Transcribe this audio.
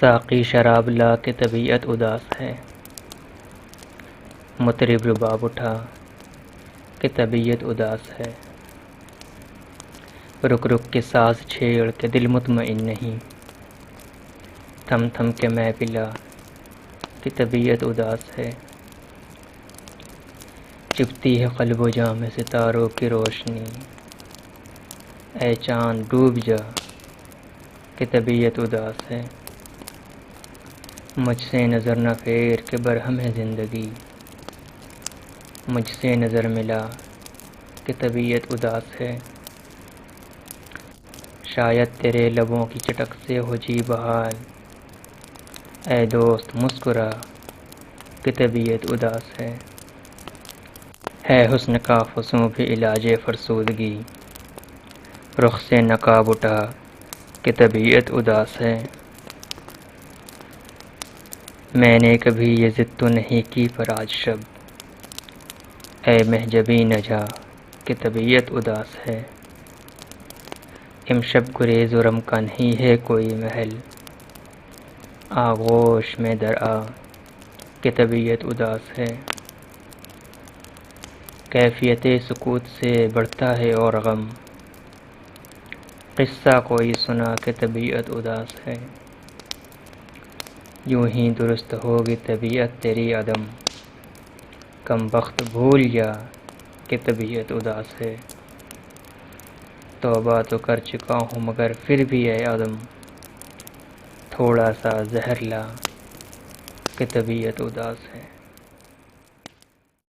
ساقی شراب لا کے طبیعت اداس ہے، مطرب رباب اٹھا کہ طبیعت اداس ہے، رک رک کے ساز چھیڑ کے دل مطمئن نہیں، تھم تھم کے میں پلا کہ طبیعت اداس ہے، چپتی ہے قلب و جاں میں ستاروں کی روشنی، اے چاند ڈوب جا کہ طبیعت اداس ہے، مجھ سے نظر نہ پھیر کے برہم ہے زندگی، مجھ سے نظر ملا کہ طبیعت اداس ہے، شاید تیرے لبوں کی چٹک سے ہو جی بحال، اے دوست مسکرا کہ طبیعت اداس ہے حسن کا فسوں بھی علاج فرسودگی، رخ سے نقاب اٹھا کہ طبیعت اداس ہے، میں نے کبھی یہ ضد تو نہیں کی پر آج شب، اے محجبی نہ جا کہ طبیعت اداس ہے، امشب گریز و رم کا نہیں ہے کوئی محل، آغوش میں در آ کہ طبیعت اداس ہے، کیفیت سکوت سے بڑھتا ہے اور غم، قصہ کوئی سنا کہ طبیعت اداس ہے، یوں ہی درست ہوگی طبیعت تیری عدم، کم بخت بھول جا کہ طبیعت اداس ہے، توبہ تو کر چکا ہوں مگر پھر بھی اے عدم، تھوڑا سا زہر لا کہ طبیعت اداس ہے۔